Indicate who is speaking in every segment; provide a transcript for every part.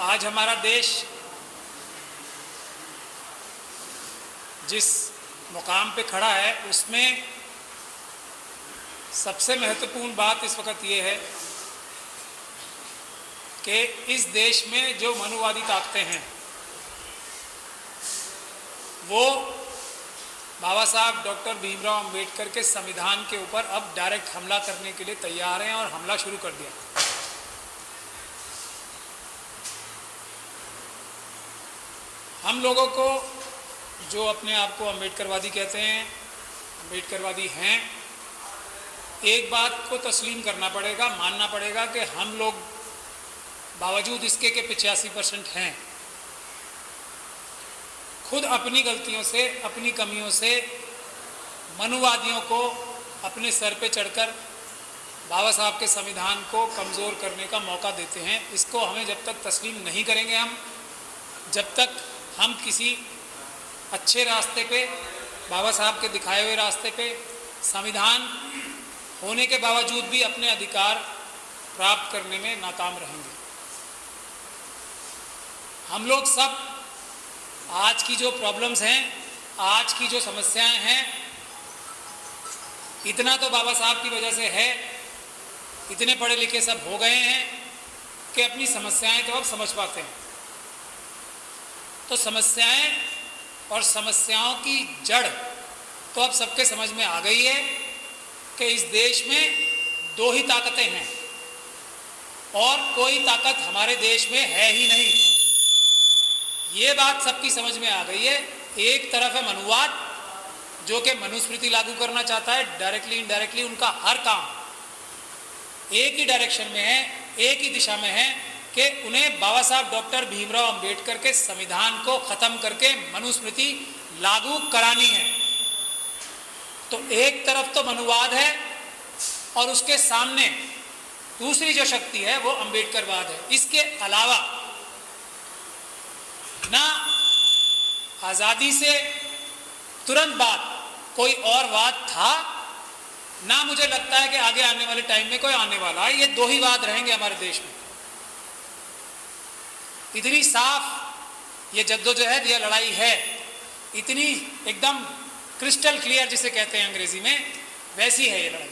Speaker 1: आज हमारा देश जिस मुकाम पे खड़ा है उसमें सबसे महत्वपूर्ण बात इस वक्त ये है कि इस देश में जो मनुवादी ताकतें हैं वो बाबा साहब डॉक्टर भीमराव अंबेडकर के संविधान के ऊपर अब डायरेक्ट हमला करने के लिए तैयार हैं और हमला शुरू कर दिया। हम लोगों को जो अपने आप को अम्बेडकरवादी कहते हैं, अम्बेडकरवादी हैं, एक बात को तस्लीम करना पड़ेगा, मानना पड़ेगा कि हम लोग बावजूद इसके कि 85% हैं, खुद अपनी गलतियों से, अपनी कमियों से मनुवादियों को अपने सर पे चढ़कर बाबा साहब के संविधान को कमज़ोर करने का मौका देते हैं। इसको हमें जब तक तस्लीम नहीं करेंगे हम, जब तक हम किसी अच्छे रास्ते पे, बाबा साहब के दिखाए हुए रास्ते पे, संविधान होने के बावजूद भी अपने अधिकार प्राप्त करने में नाकाम रहेंगे। हम लोग सब आज की जो प्रॉब्लम्स हैं, आज की जो समस्याएं हैं, इतना तो बाबा साहब की वजह से है, इतने पढ़े लिखे सब हो गए हैं कि अपनी समस्याएं तो अब समझ पाते हैं। तो समस्याएं और समस्याओं की जड़ तो अब सबके समझ में आ गई है कि इस देश में दो ही ताकतें हैं और कोई ताकत हमारे देश में है ही नहीं। ये बात सबकी समझ में आ गई है। एक तरफ है मनुवाद जो कि मनुस्मृति लागू करना चाहता है, डायरेक्टली इनडायरेक्टली उनका हर काम एक ही डायरेक्शन में है, एक ही दिशा में है कि उन्हें बाबा साहब डॉक्टर भीमराव अंबेडकर के संविधान को ख़त्म करके मनुस्मृति लागू करानी है। तो एक तरफ तो मनुवाद है और उसके सामने दूसरी जो शक्ति है वो अंबेडकरवाद है। इसके अलावा ना आज़ादी से तुरंत बाद कोई और वाद था, ना मुझे लगता है कि आगे आने वाले टाइम में कोई आने वाला है। ये दो ही वाद रहेंगे हमारे देश में। इतनी साफ ये जद्दोजहद, ये लड़ाई है, इतनी एकदम क्रिस्टल क्लियर जिसे कहते हैं अंग्रेजी में, वैसी है ये लड़ाई।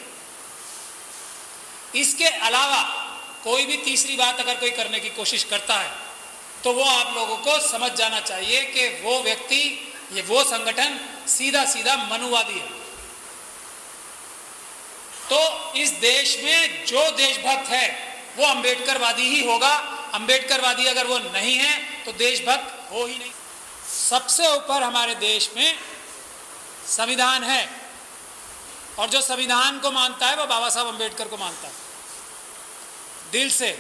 Speaker 1: इसके अलावा कोई भी तीसरी बात अगर कोई करने की कोशिश करता है तो वो आप लोगों को समझ जाना चाहिए कि वो व्यक्ति, ये वो संगठन सीधा सीधा मनुवादी है। तो इस देश में जो देशभक्त है वो अंबेडकरवादी ही होगा। अंबेडकरवादी अगर वो नहीं है तो देशभक्त हो ही नहीं। सबसे ऊपर हमारे देश में संविधान है और जो संविधान को मानता है वो बाबा साहब अंबेडकर को मानता है, दिल से,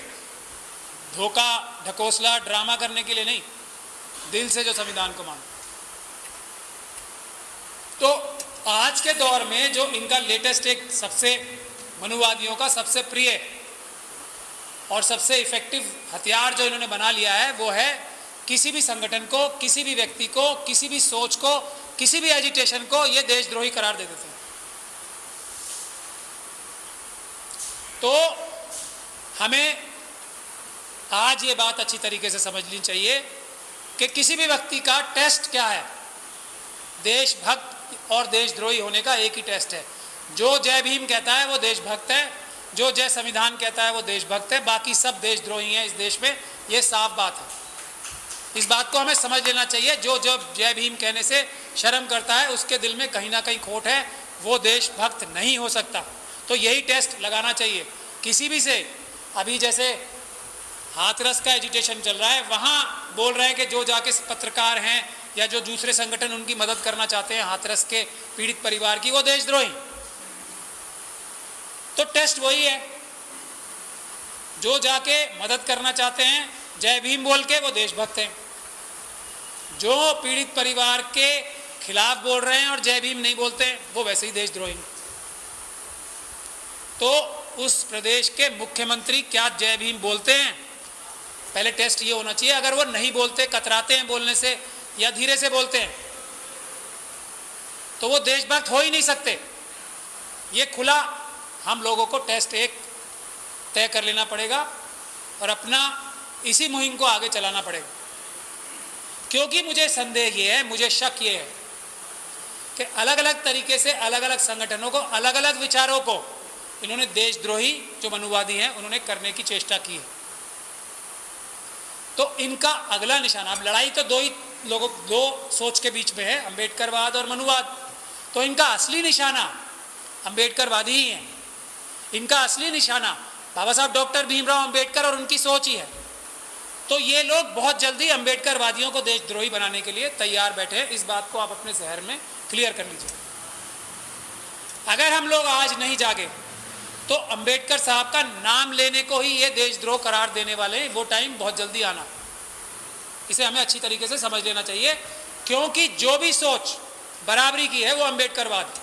Speaker 1: धोखा ढकोसला ड्रामा करने के लिए नहीं, दिल से जो संविधान को मानता है। तो आज के दौर में जो इनका लेटेस्ट एक सबसे मनुवादियों का सबसे प्रिय और सबसे इफेक्टिव हथियार जो इन्होंने बना लिया है वो है किसी भी संगठन को, किसी भी व्यक्ति को, किसी भी सोच को, किसी भी एजिटेशन को ये देशद्रोही करार दे देते हैं। तो हमें आज ये बात अच्छी तरीके से समझनी चाहिए कि किसी भी व्यक्ति का टेस्ट क्या है। देशभक्त और देशद्रोही होने का एक ही टेस्ट है। जो जय भीम कहता है वो देशभक्त है, जो जय संविधान कहता है वो देशभक्त है, बाकी सब देशद्रोही हैं इस देश में। ये साफ बात है, इस बात को हमें समझ लेना चाहिए। जो जय भीम कहने से शर्म करता है उसके दिल में कहीं ना कहीं खोट है, वो देशभक्त नहीं हो सकता। तो यही टेस्ट लगाना चाहिए किसी भी से। अभी जैसे हाथरस का एजिटेशन चल रहा है, वहाँ बोल रहे हैं कि जो जाके पत्रकार हैं या जो दूसरे संगठन उनकी मदद करना चाहते हैं हाथरस के पीड़ित परिवार की, वो देशद्रोही। तो टेस्ट वही है, जो जाके मदद करना चाहते हैं जय भीम बोल के वो देशभक्त हैं, जो पीड़ित परिवार के खिलाफ बोल रहे हैं और जय भीम नहीं बोलते हैं वो वैसे ही देशद्रोही। तो उस प्रदेश के मुख्यमंत्री क्या जय भीम बोलते हैं? पहले टेस्ट ये होना चाहिए। अगर वो नहीं बोलते, कतराते हैं बोलने से या धीरे से बोलते हैं, तो वो देशभक्त हो ही नहीं सकते। ये खुला हम लोगों को टेस्ट एक तय कर लेना पड़ेगा और अपना इसी मुहिम को आगे चलाना पड़ेगा, क्योंकि मुझे संदेह ये है, मुझे शक ये है कि अलग अलग तरीके से अलग अलग संगठनों को, अलग अलग विचारों को इन्होंने देशद्रोही जो मनुवादी हैं उन्होंने करने की चेष्टा की है। तो इनका अगला निशाना, अब लड़ाई तो दो सोच के बीच में है, अंबेडकरवाद और मनुवाद। तो इनका असली निशाना अंबेडकरवादी ही है, इनका असली निशाना बाबा साहब डॉक्टर भीमराव अंबेडकर और उनकी सोच ही है। तो ये लोग बहुत जल्दी अंबेडकरवादियों को देशद्रोही बनाने के लिए तैयार बैठे हैं। इस बात को आप अपने जहन में क्लियर कर लीजिए। अगर हम लोग आज नहीं जागे तो अंबेडकर साहब का नाम लेने को ही ये देशद्रोह करार देने वाले हैं। वो टाइम बहुत जल्दी आना, इसे हमें अच्छी तरीके से समझ लेना चाहिए, क्योंकि जो भी सोच बराबरी की है वो अंबेडकरवाद है,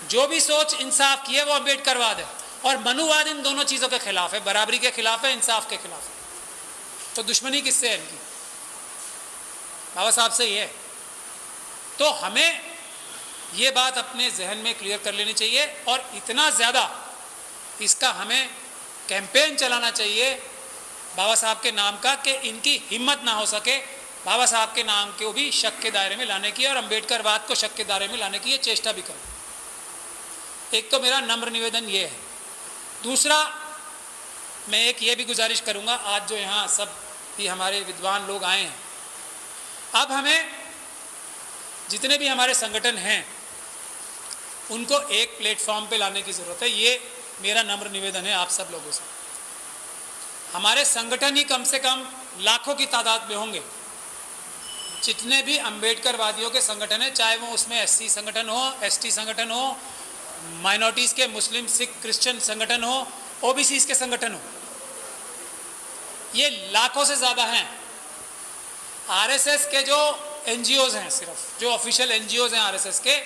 Speaker 1: जो भी सोच इंसाफ की है वो अंबेडकरवाद है, और मनुवाद इन दोनों चीज़ों के खिलाफ है, बराबरी के खिलाफ है, इंसाफ के खिलाफ है। तो दुश्मनी किससे है इनकी? बाबा साहब से ही है। तो हमें ये बात अपने जहन में क्लियर कर लेनी चाहिए, और इतना ज़्यादा इसका हमें कैंपेन चलाना चाहिए बाबा साहब के नाम का कि इनकी हिम्मत ना हो सके बाबा साहब के नाम को भी शक के दायरे में लाने की और अंबेडकरवाद को शक के दायरे में लाने की ये चेष्टा भी करें। एक तो मेरा नम्र निवेदन ये है। दूसरा, मैं एक ये भी गुजारिश करूँगा, आज जो यहाँ सब भी हमारे विद्वान लोग आए हैं, अब हमें जितने भी हमारे संगठन हैं उनको एक प्लेटफॉर्म पे लाने की ज़रूरत है। ये मेरा नम्र निवेदन है आप सब लोगों से। हमारे संगठन ही कम से कम लाखों की तादाद में होंगे, जितने भी अंबेडकरवादियों के संगठन हैं, चाहे वो उसमें एससी संगठन हो, एसटी संगठन हो, माइनॉरिटीज़ के मुस्लिम सिख क्रिश्चियन संगठन हो, ओबीसी के संगठन हो, ये लाखों से ज़्यादा हैं। आरएसएस के जो एनजीओज हैं, सिर्फ जो ऑफिशियल एनजीओज हैं आरएसएस के,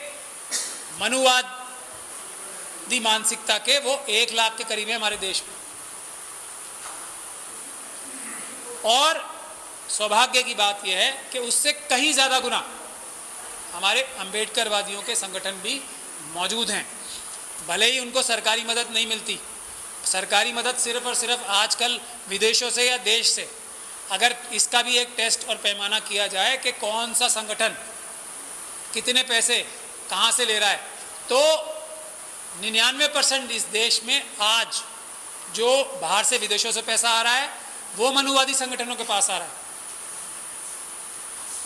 Speaker 1: मनुवादी मानसिकता के, वो 1 लाख के करीब है हमारे देश में। और सौभाग्य की बात यह है कि उससे कहीं ज़्यादा गुना हमारे अंबेडकरवादियों के संगठन भी मौजूद हैं। भले ही उनको सरकारी मदद नहीं मिलती, सरकारी मदद सिर्फ और सिर्फ आजकल विदेशों से या देश से, अगर इसका भी एक टेस्ट और पैमाना किया जाए कि कौन सा संगठन कितने पैसे कहाँ से ले रहा है, तो 99% इस देश में आज जो बाहर से विदेशों से पैसा आ रहा है वो मनुवादी संगठनों के पास आ रहा है,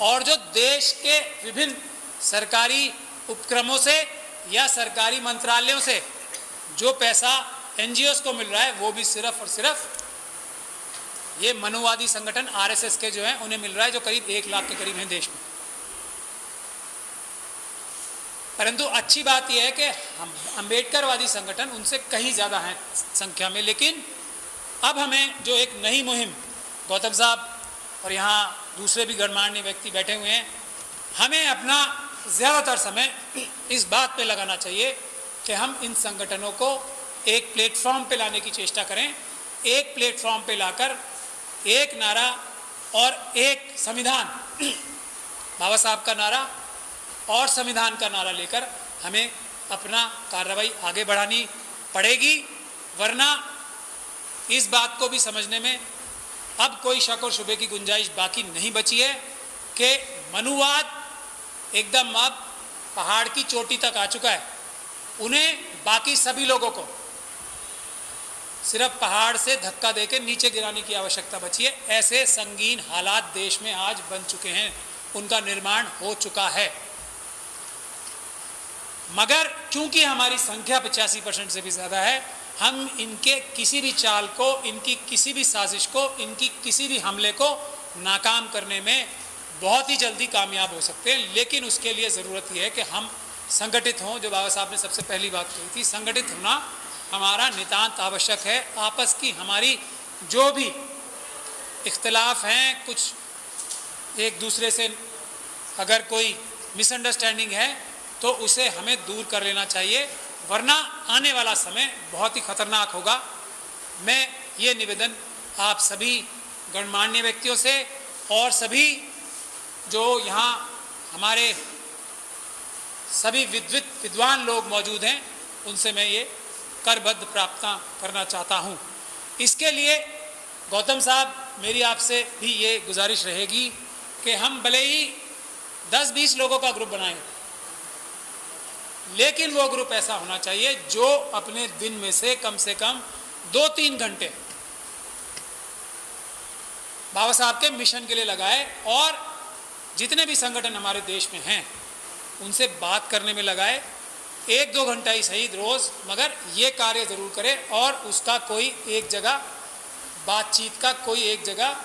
Speaker 1: और जो देश के विभिन्न सरकारी उपक्रमों से या सरकारी मंत्रालयों से जो पैसा एनजीओस को मिल रहा है वो भी सिर्फ और सिर्फ ये मनुवादी संगठन आरएसएस के जो हैं उन्हें मिल रहा है, जो करीब 1 लाख के करीब हैं देश में। परंतु अच्छी बात यह है कि हम अंबेडकरवादी संगठन उनसे कहीं ज़्यादा हैं संख्या में। लेकिन अब हमें जो एक नई मुहिम, गौतम साहब और यहाँ दूसरे भी गणमान्य व्यक्ति बैठे हुए हैं, हमें अपना ज़्यादातर समय इस बात पे लगाना चाहिए कि हम इन संगठनों को एक प्लेटफॉर्म पे लाने की चेष्टा करें। एक प्लेटफॉर्म पे लाकर एक नारा और एक संविधान, बाबा साहब का नारा और संविधान का नारा लेकर हमें अपना कार्रवाई आगे बढ़ानी पड़ेगी, वरना इस बात को भी समझने में अब कोई शक और शुबे की गुंजाइश बाकी नहीं बची है कि मनुवाद एकदम अब पहाड़ की चोटी तक आ चुका है। उन्हें बाकी सभी लोगों को सिर्फ पहाड़ से धक्का देकर नीचे गिराने की आवश्यकता बची है। ऐसे संगीन हालात देश में आज बन चुके हैं, उनका निर्माण हो चुका है। मगर क्योंकि हमारी संख्या 85% से भी ज़्यादा है, हम इनके किसी भी चाल को, इनकी किसी भी साजिश को, इनकी किसी भी हमले को नाकाम करने में बहुत ही जल्दी कामयाब हो सकते हैं। लेकिन उसके लिए ज़रूरत यह है कि हम संगठित हों। जो बाबा साहब ने सबसे पहली बात कही थी, संगठित होना हमारा नितांत आवश्यक है। आपस की हमारी जो भी इख्तलाफ हैं, कुछ एक दूसरे से अगर कोई मिसअंडरस्टैंडिंग है तो उसे हमें दूर कर लेना चाहिए, वरना आने वाला समय बहुत ही खतरनाक होगा। मैं ये निवेदन आप सभी गणमान्य व्यक्तियों से और सभी जो यहाँ हमारे सभी विद्वान लोग मौजूद हैं उनसे मैं ये करबद्ध प्रार्थना करना चाहता हूँ। इसके लिए गौतम साहब मेरी आपसे भी ये गुजारिश रहेगी कि हम भले ही 10-20 लोगों का ग्रुप बनाएं, लेकिन वो ग्रुप ऐसा होना चाहिए जो अपने दिन में से कम 2-3 घंटे बाबा साहब के मिशन के लिए लगाए और जितने भी संगठन हमारे देश में हैं उनसे बात करने में लगाए। 1-2 घंटा ही सही रोज, मगर ये कार्य जरूर करें और उसका कोई एक जगह बातचीत का कोई एक जगह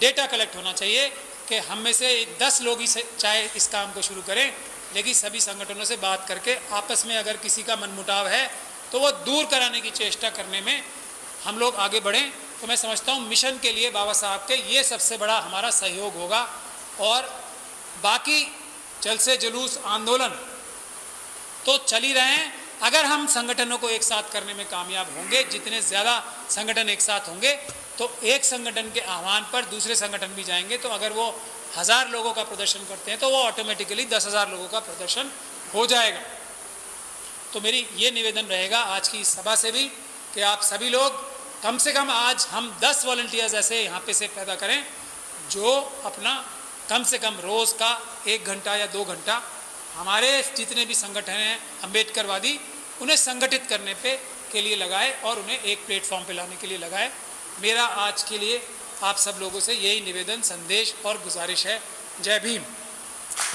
Speaker 1: डेटा कलेक्ट होना चाहिए कि हम में से 10 लोग ही चाहे इस काम को शुरू करें, लेकिन सभी संगठनों से बात करके आपस में अगर किसी का मनमुटाव है तो वो दूर कराने की चेष्टा करने में हम लोग आगे बढ़ें। तो मैं समझता हूँ मिशन के लिए बाबा साहब के ये सबसे बड़ा हमारा सहयोग होगा। और बाकी जलसे जुलूस आंदोलन तो चल ही रहे हैं। अगर हम संगठनों को एक साथ करने में कामयाब होंगे, जितने ज़्यादा संगठन एक साथ होंगे तो एक संगठन के आह्वान पर दूसरे संगठन भी जाएंगे। तो अगर वो 1000 लोगों का प्रदर्शन करते हैं तो वो ऑटोमेटिकली 10,000 लोगों का प्रदर्शन हो जाएगा। तो मेरी ये निवेदन रहेगा आज की इस सभा से भी कि आप सभी लोग कम से कम आज हम 10 वॉलंटियर्स ऐसे यहाँ पे से पैदा करें जो अपना कम से कम रोज़ का 1 घंटा या 2 घंटा हमारे जितने भी संगठन हैं अम्बेडकरवादी, उन्हें संगठित करने के लिए लगाए और उन्हें एक प्लेटफॉर्म पे लाने के लिए लगाए। मेरा आज के लिए आप सब लोगों से यही निवेदन, संदेश और गुजारिश है। जय भीम।